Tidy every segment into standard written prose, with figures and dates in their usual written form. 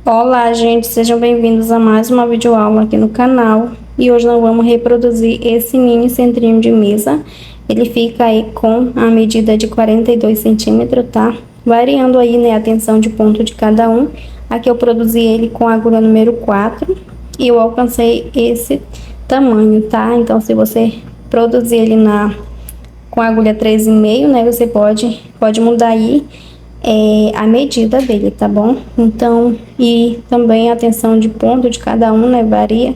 Olá, gente, sejam bem-vindos a mais uma videoaula aqui no canal. E hoje nós vamos reproduzir esse mini centrinho de mesa. Ele fica aí com a medida de 42 centímetros, tá? Variando aí, né, a tensão de ponto de cada um. Aqui eu produzi ele com a agulha número 4 e eu alcancei esse tamanho, tá? Então, se você produzir ele com a agulha 3,5, né, você pode mudar aí a medida dele, tá bom? Então, e também a tensão de ponto de cada um, né, varia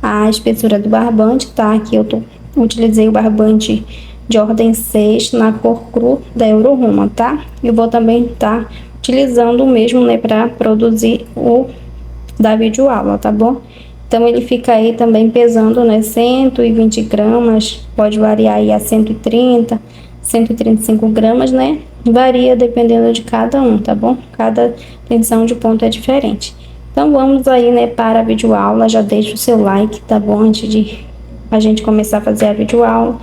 a espessura do barbante, tá? Aqui eu utilizei o barbante de ordem 6 na cor cru da Euroroma, tá? Eu vou também estar utilizando o mesmo, né, para produzir o da videoaula, tá bom? Então, ele fica aí também pesando, né, 120 gramas, pode variar aí a 130, 135 gramas, né? Varia dependendo de cada um, tá bom? Cada tensão de ponto é diferente. Então, vamos aí, né, para a videoaula. Já deixa o seu like, tá bom? Antes de a gente começar a fazer a videoaula.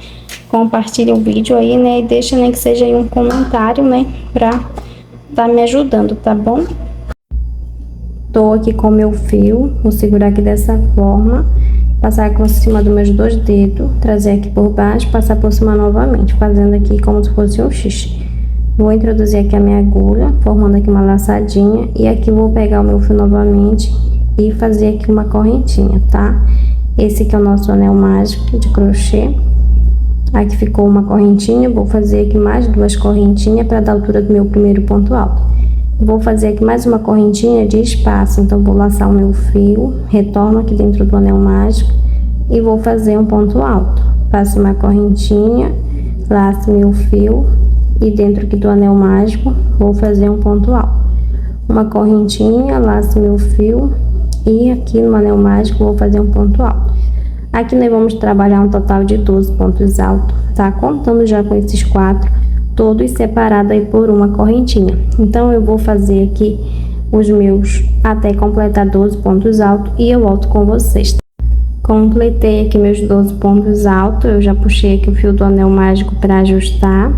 Compartilha o vídeo aí, né? E deixa, né, que seja aí um comentário, né, pra tá me ajudando, tá bom? Tô aqui com meu fio, vou segurar aqui dessa forma, passar aqui por cima dos meus 2 dedos, trazer aqui por baixo, passar por cima novamente, fazendo aqui como se fosse um X. Vou introduzir aqui a minha agulha, formando aqui uma laçadinha, e aqui vou pegar o meu fio novamente e fazer aqui uma correntinha, tá? Esse aqui é o nosso anel mágico de crochê. Aqui ficou uma correntinha, vou fazer aqui mais 2 correntinhas para dar a altura do meu primeiro ponto alto. Vou fazer aqui mais uma correntinha de espaço, então vou laçar o meu fio, retorno aqui dentro do anel mágico e vou fazer um ponto alto. Faço uma correntinha, laço meu fio e dentro aqui do anel mágico vou fazer um ponto alto. Uma correntinha, laço meu fio e aqui no anel mágico vou fazer um ponto alto. Aqui nós vamos trabalhar um total de 12 pontos altos, tá? Contando já com esses 4. Todos separados aí por uma correntinha. Então, eu vou fazer aqui os meus até completar 12 pontos altos e eu volto com vocês. Completei aqui meus 12 pontos altos, eu já puxei aqui o fio do anel mágico para ajustar.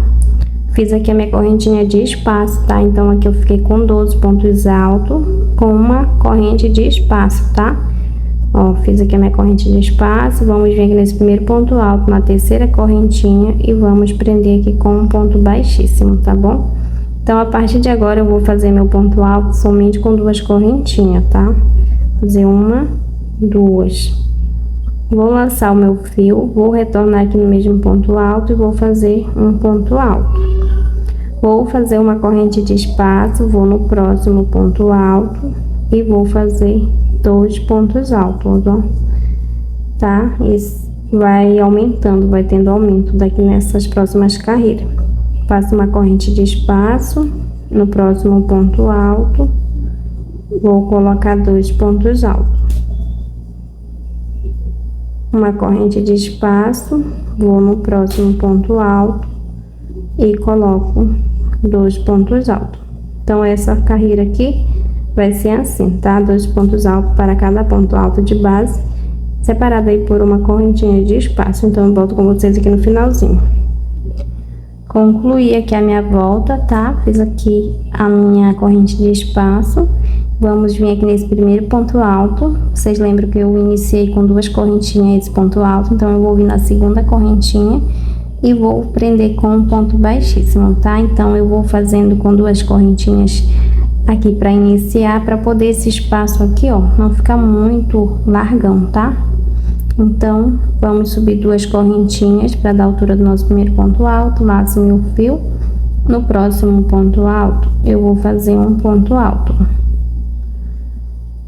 Fiz aqui a minha correntinha de espaço, tá? Então, aqui eu fiquei com 12 pontos altos com uma corrente de espaço, tá? Ó, fiz aqui a minha corrente de espaço, vamos vir aqui nesse primeiro ponto alto, na terceira correntinha e vamos prender aqui com um ponto baixíssimo, tá bom? Então, a partir de agora, eu vou fazer meu ponto alto somente com 2 correntinhas, tá? Fazer 1, 2. Vou laçar o meu fio, vou retornar aqui no mesmo ponto alto e vou fazer um ponto alto. Vou fazer uma corrente de espaço, vou no próximo ponto alto e vou fazer 2 pontos altos, ó, tá? Isso vai aumentando, vai tendo aumento daqui nessas próximas carreiras. Faço uma corrente de espaço, no próximo ponto alto, vou colocar 2 pontos altos. Uma corrente de espaço, vou no próximo ponto alto e coloco 2 pontos altos. Então, essa carreira aqui vai ser assim, tá? 2 pontos altos para cada ponto alto de base, separado aí por uma correntinha de espaço. Então, eu volto com vocês aqui no finalzinho. Concluí aqui a minha volta, tá? Fiz aqui a minha corrente de espaço. Vamos vir aqui nesse primeiro ponto alto. Vocês lembram que eu iniciei com 2 correntinhas esse ponto alto, então eu vou vir na segunda correntinha e vou prender com um ponto baixíssimo, tá? Então, eu vou fazendo com 2 correntinhas aqui para iniciar, para poder esse espaço aqui, ó, não ficar muito largão, tá? Então, vamos subir 2 correntinhas para dar a altura do nosso primeiro ponto alto, laço meu fio. No próximo ponto alto, eu vou fazer um ponto alto.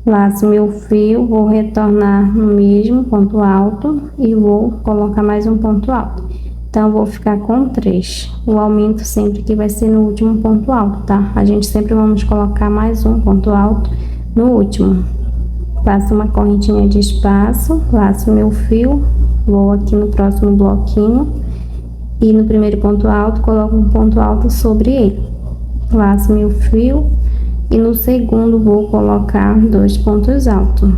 Laço meu fio, vou retornar no mesmo ponto alto e vou colocar mais um ponto alto. Então, vou ficar com 3. O aumento sempre que vai ser no último ponto alto, tá? A gente sempre vamos colocar mais um ponto alto no último. Faço uma correntinha de espaço, laço meu fio, vou aqui no próximo bloquinho e no primeiro ponto alto, coloco um ponto alto sobre ele. Laço meu fio e no segundo vou colocar 2 pontos altos.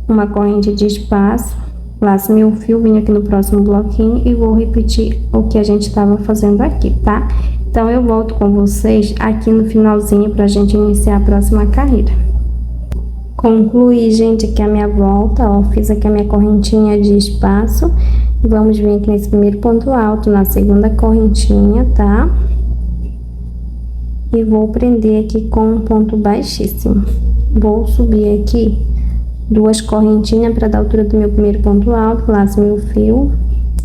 Uma corrente de espaço, laço meu fio, vim aqui no próximo bloquinho e vou repetir o que a gente estava fazendo aqui, tá? Então, eu volto com vocês aqui no finalzinho pra gente iniciar a próxima carreira. Concluí, gente, aqui a minha volta, ó, fiz aqui a minha correntinha de espaço. E vamos vir aqui nesse primeiro ponto alto, na segunda correntinha, tá? E vou prender aqui com um ponto baixíssimo. Vou subir aqui 2 correntinhas para dar a altura do meu primeiro ponto alto, laço meu fio,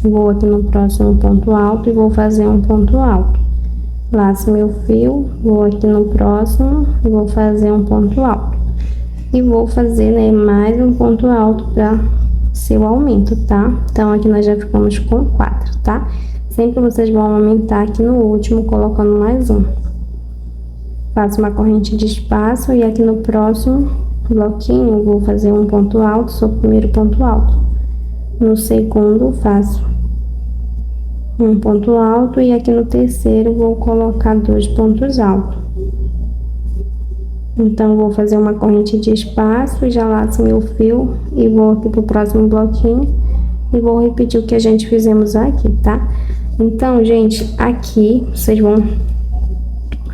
vou aqui no próximo ponto alto e vou fazer um ponto alto. Laço meu fio, vou aqui no próximo e vou fazer um ponto alto. E vou fazer, né, mais um ponto alto para seu aumento, tá? Então, aqui nós já ficamos com 4, tá? Sempre vocês vão aumentar aqui no último, colocando mais um. Faço uma corrente de espaço e aqui no próximo bloquinho vou fazer um ponto alto, sou o primeiro ponto alto. No segundo faço um ponto alto e aqui no terceiro vou colocar 2 pontos altos. Então, vou fazer uma corrente de espaço, já laço meu fio e vou aqui pro próximo bloquinho e vou repetir o que a gente fizemos aqui, tá? Então, gente, aqui vocês vão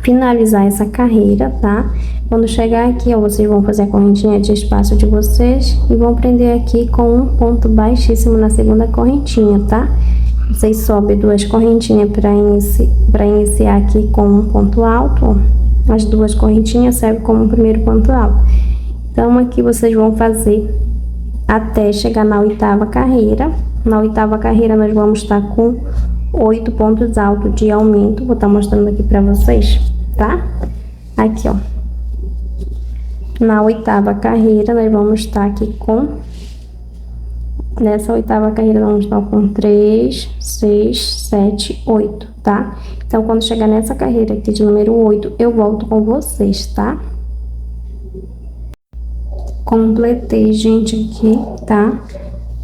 finalizar essa carreira, tá? Quando chegar aqui, ó, vocês vão fazer a correntinha de espaço de vocês e vão prender aqui com um ponto baixíssimo na segunda correntinha, tá? Vocês sobem 2 correntinhas para iniciar aqui com um ponto alto, ó. As 2 correntinhas servem como primeiro ponto alto. Então, aqui vocês vão fazer até chegar na 8ª carreira. Na 8ª carreira, nós vamos estar com 8 pontos altos de aumento. Vou estar mostrando aqui para vocês, tá? Aqui, ó. Na 8ª carreira, nós vamos estar aqui com... Nessa 8ª carreira, nós vamos estar com 3, 6, 7, 8, tá? Então, quando chegar nessa carreira aqui de número 8, eu volto com vocês, tá? Completei, gente, aqui, tá?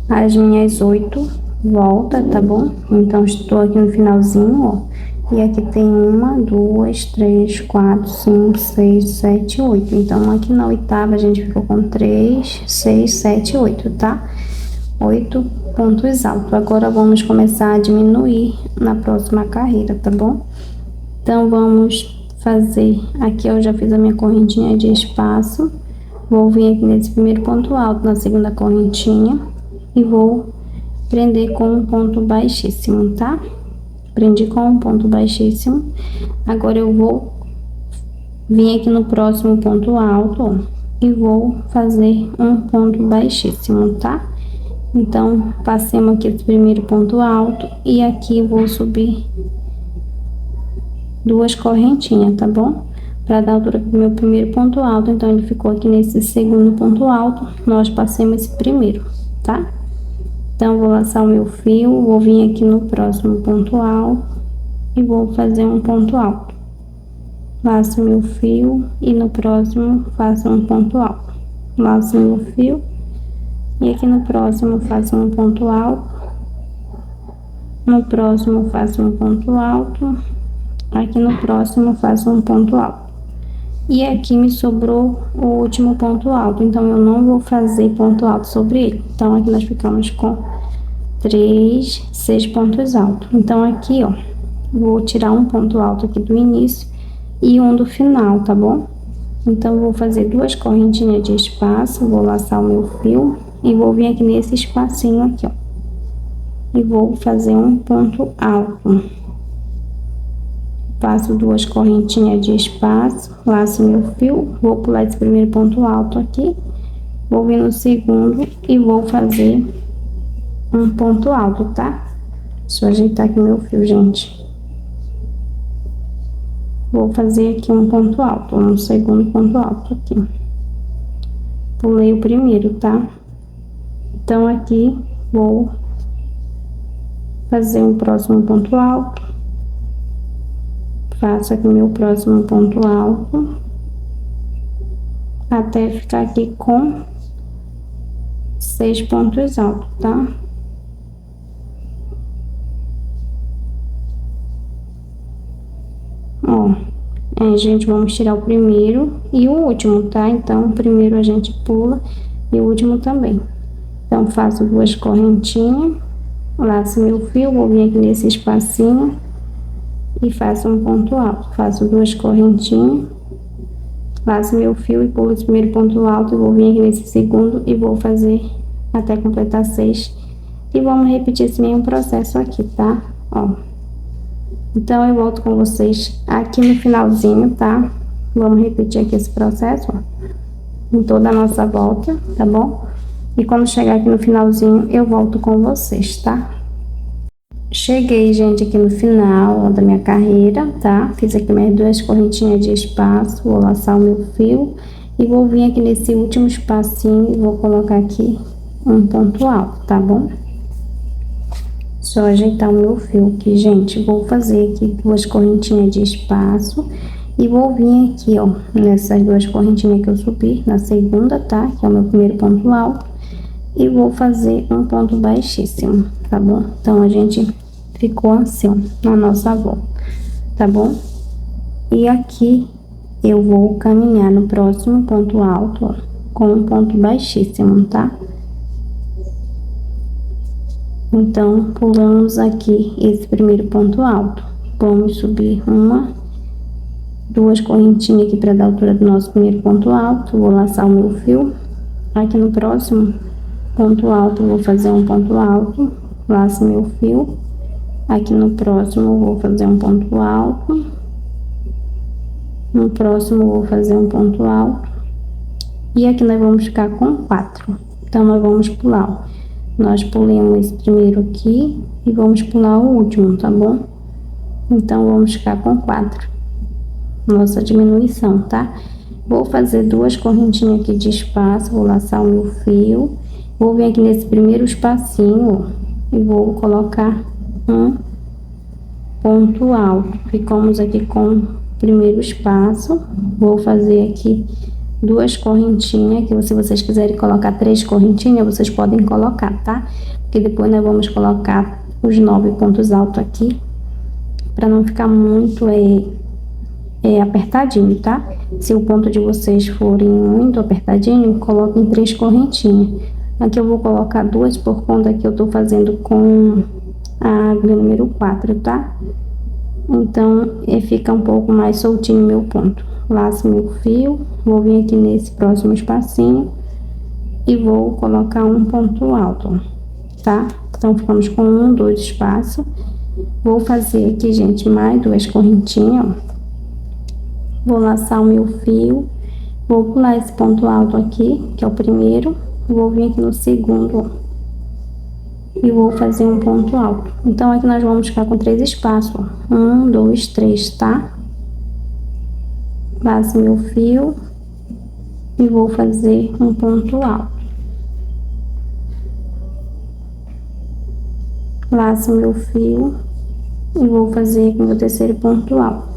As minhas 8 voltas, tá bom? Então, estou aqui no finalzinho, ó. E aqui tem 1, 2, 3, 4, 5, 6, 7, 8. Então, aqui na 8ª, a gente ficou com 3, 6, 7, 8, tá? 8 pontos altos. Agora, vamos começar a diminuir na próxima carreira, tá bom? Então, vamos fazer... Aqui eu já fiz a minha correntinha de espaço. Vou vir aqui nesse primeiro ponto alto, na segunda correntinha. E vou prender com um ponto baixíssimo, tá? Prendi com um ponto baixíssimo. Agora, eu vou vir aqui no próximo ponto alto, ó. E vou fazer um ponto baixíssimo, tá? Então, passemos aqui esse primeiro ponto alto e aqui vou subir 2 correntinhas, tá bom? Para dar altura pro meu primeiro ponto alto, então ele ficou aqui nesse segundo ponto alto, nós passemos esse primeiro, tá? Então, vou laçar o meu fio, vou vir aqui no próximo ponto alto e vou fazer um ponto alto. Laço meu fio e no próximo faço um ponto alto. Laço meu fio. E aqui no próximo faço um ponto alto. No próximo faço um ponto alto. Aqui no próximo faço um ponto alto. E aqui me sobrou o último ponto alto, então eu não vou fazer ponto alto sobre ele. Então, aqui nós ficamos com 3, 6 pontos altos. Então, aqui, ó, vou tirar um ponto alto aqui do início e um do final, tá bom? Então, vou fazer 2 correntinhas de espaço, vou laçar o meu fio. E vou vir aqui nesse espacinho aqui, ó. E vou fazer um ponto alto. Faço 2 correntinhas de espaço, laço meu fio, vou pular esse primeiro ponto alto aqui. Vou vir no segundo e vou fazer um ponto alto, tá? Deixa eu ajeitar aqui meu fio, gente. Vou fazer aqui um ponto alto, um segundo ponto alto aqui. Pulei o primeiro, tá? Então, aqui, vou fazer um próximo ponto alto. Faço aqui meu próximo ponto alto. Até ficar aqui com 6 pontos altos, tá? Ó, gente, vamos tirar o primeiro e o último, tá? Então, o primeiro a gente pula e o último também. Então, faço 2 correntinhas, laço meu fio, vou vir aqui nesse espacinho e faço um ponto alto. Faço duas correntinhas, laço meu fio e pulo esse primeiro ponto alto, e vou vir aqui nesse segundo e vou fazer até completar 6. E vamos repetir esse mesmo processo aqui, tá? Ó. Então, eu volto com vocês aqui no finalzinho, tá? Vamos repetir aqui esse processo, ó, em toda a nossa volta, tá bom? E quando chegar aqui no finalzinho, eu volto com vocês, tá? Cheguei, gente, aqui no final, ó, da minha carreira, tá? Fiz aqui mais duas correntinhas de espaço, vou laçar o meu fio e vou vir aqui nesse último espacinho e vou colocar aqui um ponto alto, tá bom? Só ajeitar o meu fio aqui, gente. Vou fazer aqui duas correntinhas de espaço e vou vir aqui, ó, nessas duas correntinhas que eu subi, na segunda, tá? Que é o meu primeiro ponto alto. E vou fazer um ponto baixíssimo, tá bom? Então, a gente ficou assim, ó, na nossa volta, tá bom? E aqui eu vou caminhar no próximo ponto alto, ó, com um ponto baixíssimo, tá? Então, pulamos aqui esse primeiro ponto alto. Vamos subir duas correntinhas aqui para dar a altura do nosso primeiro ponto alto. Vou laçar o meu fio. Aqui no próximo ponto alto, vou fazer um ponto alto, laço meu fio. Aqui no próximo, vou fazer um ponto alto. No próximo, vou fazer um ponto alto. E aqui nós vamos ficar com 4. Então, nós vamos pular, ó. Nós pulamos esse primeiro aqui e vamos pular o último, tá bom? Então, vamos ficar com 4. Nossa diminuição, tá? Vou fazer duas correntinhas aqui de espaço, vou laçar o meu fio. Vou vir aqui nesse primeiro espacinho, ó, e vou colocar um ponto alto. Ficamos aqui com o primeiro espaço. Vou fazer aqui duas correntinhas, que se vocês quiserem colocar 3 correntinhas, vocês podem colocar, tá? Porque depois nós vamos colocar os 9 pontos altos aqui, para não ficar muito apertadinho, tá? Se o ponto de vocês forem muito apertadinho, coloquem 3 correntinhas. Aqui eu vou colocar 2 por conta que eu tô fazendo com a agulha número 4, tá? Então, fica um pouco mais soltinho meu ponto. Laço meu fio, vou vir aqui nesse próximo espacinho e vou colocar um ponto alto, tá? Então, ficamos com 1, 2 espaços. Vou fazer aqui, gente, mais duas correntinhas, ó. Vou laçar o meu fio, vou pular esse ponto alto aqui, que é o primeiro, vou vir aqui no segundo, ó, e vou fazer um ponto alto. Então, aqui nós vamos ficar com 3 espaços, ó. 1, 2, 3, tá? Laço meu fio e vou fazer um ponto alto. Laço meu fio e vou fazer aqui meu terceiro ponto alto.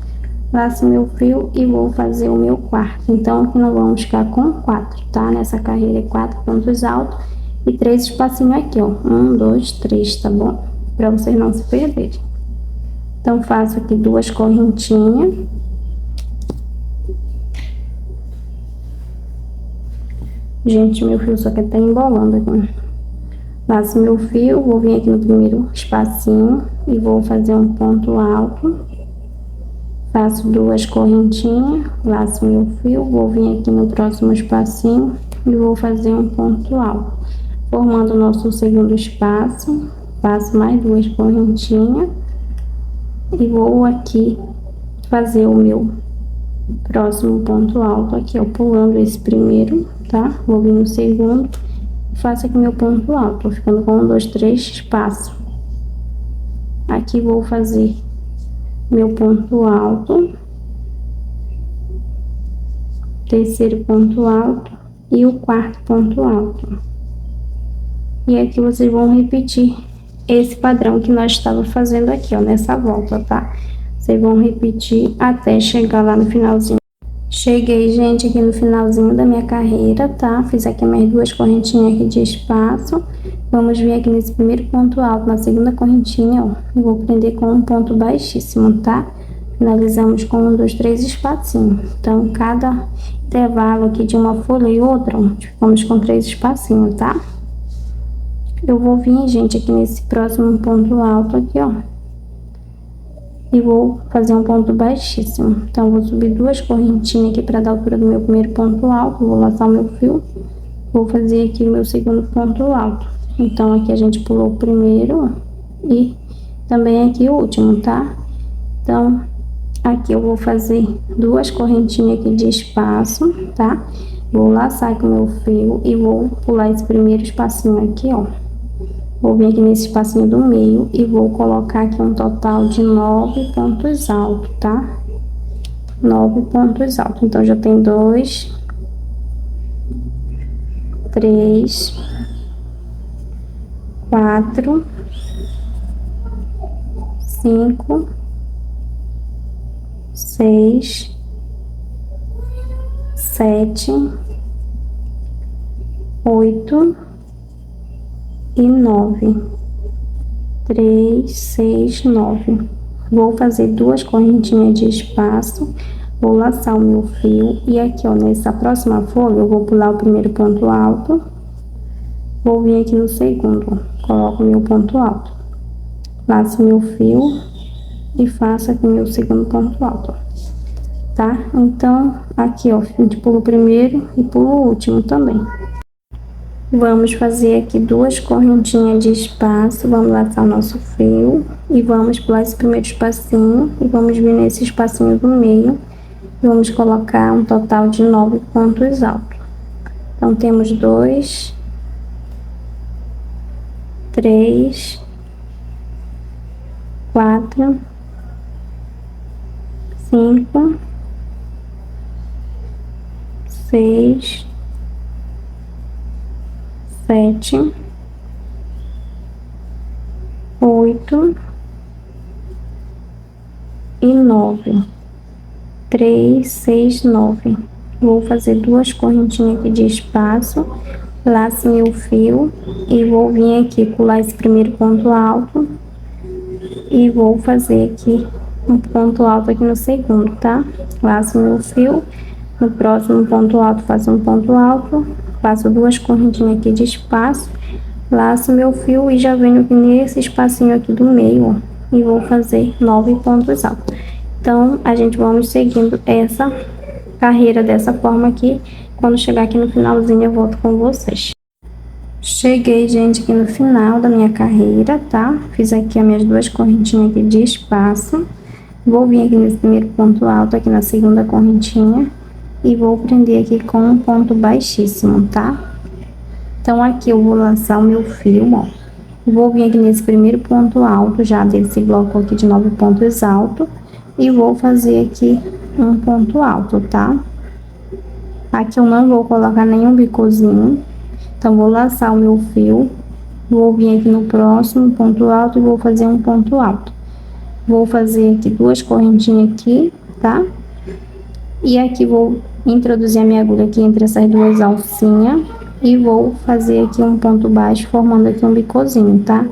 Laço meu fio e vou fazer o meu quarto. Então, aqui nós vamos ficar com 4, tá? Nessa carreira, 4 pontos altos e 3 espacinhos aqui, ó. 1, 2, 3, tá bom? Pra vocês não se perderem. Então, faço aqui duas correntinhas. Gente, meu fio só que tá embolando aqui. Laço meu fio, vou vir aqui no primeiro espacinho e vou fazer um ponto alto. Faço duas correntinhas, laço meu fio, vou vir aqui no próximo espacinho e vou fazer um ponto alto. Formando o nosso segundo espaço, faço mais duas correntinhas e vou aqui fazer o meu próximo ponto alto aqui, ó, pulando esse primeiro, tá? Vou vir no segundo, faço aqui meu ponto alto, tô ficando com 1, 2, 3 espaço. Aqui vou fazer meu ponto alto, terceiro ponto alto e o quarto ponto alto. E aqui vocês vão repetir esse padrão que nós estávamos fazendo aqui, ó, nessa volta, tá? Vocês vão repetir até chegar lá no finalzinho. Cheguei, gente, aqui no finalzinho da minha carreira, tá? Fiz aqui mais duas correntinhas aqui de espaço. Vamos vir aqui nesse primeiro ponto alto, na segunda correntinha, ó. Vou prender com um ponto baixíssimo, tá? Finalizamos com 1, 2, 3 espacinhos. Então, cada intervalo aqui de uma folha e outra, ó, ficamos com 3 espacinhos, tá? Eu vou vir, gente, aqui nesse próximo ponto alto aqui, ó. e vou fazer um ponto baixíssimo. Então, vou subir duas correntinhas aqui para dar a altura do meu primeiro ponto alto, vou laçar o meu fio, vou fazer aqui o meu segundo ponto alto. Então, aqui a gente pulou o primeiro e também aqui o último, tá? Então, aqui eu vou fazer duas correntinhas aqui de espaço, tá? Vou laçar com o meu fio e vou pular esse primeiro espacinho aqui, ó. Vou vir aqui nesse espacinho do meio e vou colocar aqui um total de 9 pontos altos, tá? 9 pontos altos. Então, já tem 2, 3, 4, 5, 6, 7, 8 e 9. 3, 6, 9. Vou fazer duas correntinhas de espaço, vou laçar o meu fio e aqui, ó, nessa próxima folha eu vou pular o primeiro ponto alto, vou vir aqui no segundo, coloco o meu ponto alto, laço meu fio e faço aqui o meu segundo ponto alto, tá? Então, aqui, ó, a gente pula o primeiro e pula o último também. Vamos fazer aqui duas correntinhas de espaço, vamos laçar o nosso fio e vamos pular esse primeiro espacinho e vamos vir nesse espacinho do meio e vamos colocar um total de 9 pontos altos. Então, temos 2, 3, 4, 5, 6, 7, 8 e 9. 3, 6, 9. Vou fazer duas correntinhas aqui de espaço, laço meu fio e vou vir aqui pular esse primeiro ponto alto e vou fazer aqui um ponto alto aqui no segundo, tá? Laço meu fio, no próximo ponto alto faço um ponto alto, faço duas correntinhas aqui de espaço, laço meu fio e já venho aqui nesse espacinho aqui do meio, ó, e vou fazer 9 pontos altos. Então, a gente vamos seguindo essa carreira dessa forma aqui. Quando chegar aqui no finalzinho, eu volto com vocês. Cheguei, gente, aqui no final da minha carreira, tá? Fiz aqui as minhas duas correntinhas aqui de espaço. Vou vir aqui nesse primeiro ponto alto, aqui na segunda correntinha. E vou prender aqui com um ponto baixíssimo, tá? Então, aqui eu vou lançar o meu fio, ó. Vou vir aqui nesse primeiro ponto alto, já desse bloco aqui de 9 pontos altos. E vou fazer aqui um ponto alto, tá? Aqui eu não vou colocar nenhum bicozinho. Então, vou laçar o meu fio. Vou vir aqui no próximo ponto alto e vou fazer um ponto alto. Vou fazer aqui duas correntinhas aqui, tá? E aqui vou introduzir a minha agulha aqui entre essas duas alcinhas e vou fazer aqui um ponto baixo, formando aqui um bicozinho, tá?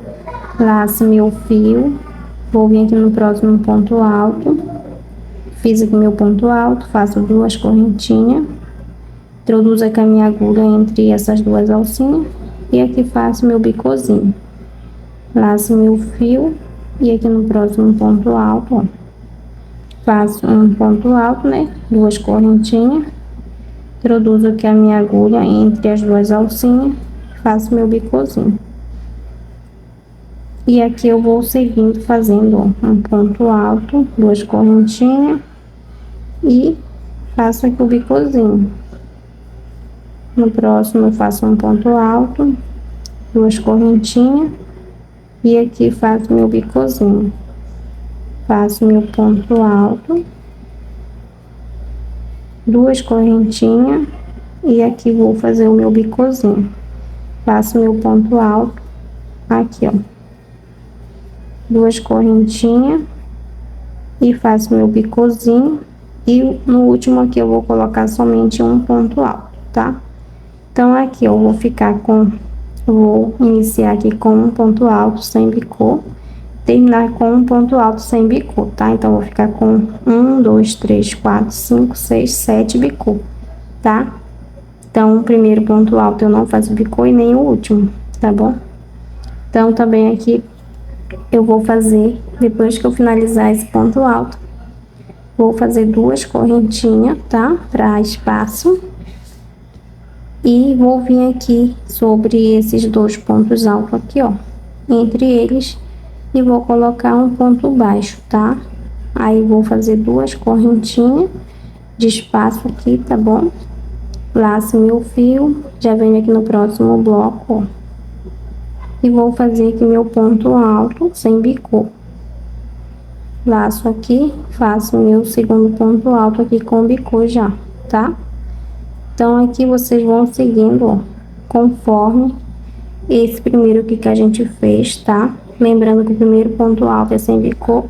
Laço meu fio, vou vir aqui no próximo ponto alto, fiz aqui meu ponto alto, faço duas correntinhas, introduzo aqui a minha agulha entre essas duas alcinhas e aqui faço meu bicozinho. Laço meu fio e aqui no próximo ponto alto, ó, faço um ponto alto, né? Duas correntinhas, introduzo aqui a minha agulha entre as duas alcinhas, faço meu bicozinho. E aqui eu vou seguindo fazendo, ó, um ponto alto, duas correntinhas e faço aqui o bicozinho. No próximo eu faço um ponto alto, duas correntinhas e aqui faço meu bicozinho. Faço meu ponto alto, duas correntinhas e aqui vou fazer o meu bicozinho. Faço meu ponto alto aqui, ó, duas correntinhas e faço meu bicozinho e no último aqui eu vou colocar somente um ponto alto, tá? Então, aqui eu vou ficar com, vou iniciar aqui com um ponto alto sem bicô, terminar com um ponto alto sem bicô, tá? Então, vou ficar com 1, 2, 3, 4, 5, 6, 7 bicô, tá? Então, o primeiro ponto alto eu não faço bicô e nem o último, tá bom? Então, também aqui eu vou fazer, depois que eu finalizar esse ponto alto, vou fazer 2 correntinhas, tá? Para espaço. E vou vir aqui sobre esses 2 pontos altos aqui, ó, entre eles, e vou colocar um ponto baixo, tá? Aí vou fazer 2 correntinhas de espaço aqui, tá bom? Laço meu fio, já venho aqui no próximo bloco, ó, e vou fazer aqui meu ponto alto sem bicô. Laço aqui, faço meu segundo ponto alto aqui com bicô já, tá? Então, aqui vocês vão seguindo, ó, conforme esse primeiro aqui que a gente fez, tá? Lembrando que o primeiro ponto alto é sem bicô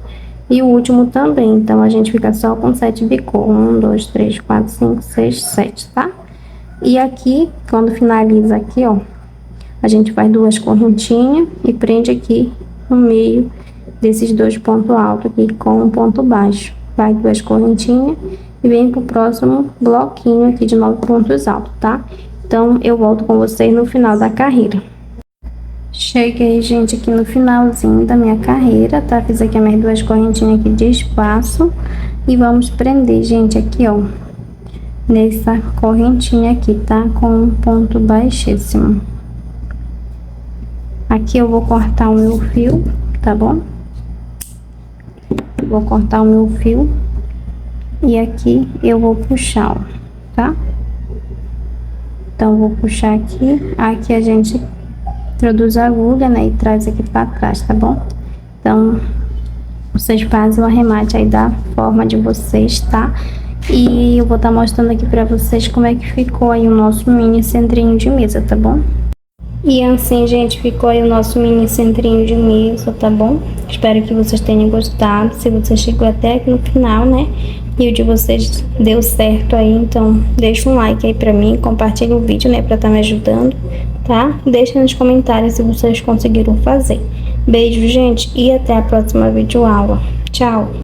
e o último também. Então, a gente fica só com 7 bicô. 1, 2, 3, 4, 5, 6, 7, tá? E aqui, quando finaliza aqui, ó, a gente faz 2 correntinhas e prende aqui no meio desses 2 pontos altos aqui com um ponto baixo. Faz 2 correntinhas e vem pro próximo bloquinho aqui de 9 pontos altos, tá? Então, eu volto com vocês no final da carreira. Cheguei, gente, aqui no finalzinho da minha carreira, tá? Fiz aqui as minhas 2 correntinhas aqui de espaço e vamos prender, gente, aqui, ó, nessa correntinha aqui, tá? Com um ponto baixíssimo. Aqui eu vou cortar o meu fio, tá bom? Vou cortar o meu fio. E aqui eu vou puxar, ó, tá? Então, vou puxar aqui. Aqui a gente introduz a agulha, né? E traz aqui pra trás, tá bom? Então, vocês fazem o arremate aí da forma de vocês, tá? E eu vou estar mostrando aqui pra vocês como é que ficou aí o nosso mini centrinho de mesa, tá bom? E assim, gente, ficou aí o nosso mini centrinho de mesa, tá bom? Espero que vocês tenham gostado. Se você chegou até aqui no final, né? E o de vocês deu certo aí, então deixa um like aí pra mim, compartilha o vídeo, né? Pra estar me ajudando, tá? Deixa nos comentários se vocês conseguiram fazer. Beijo, gente, e até a próxima videoaula. Tchau!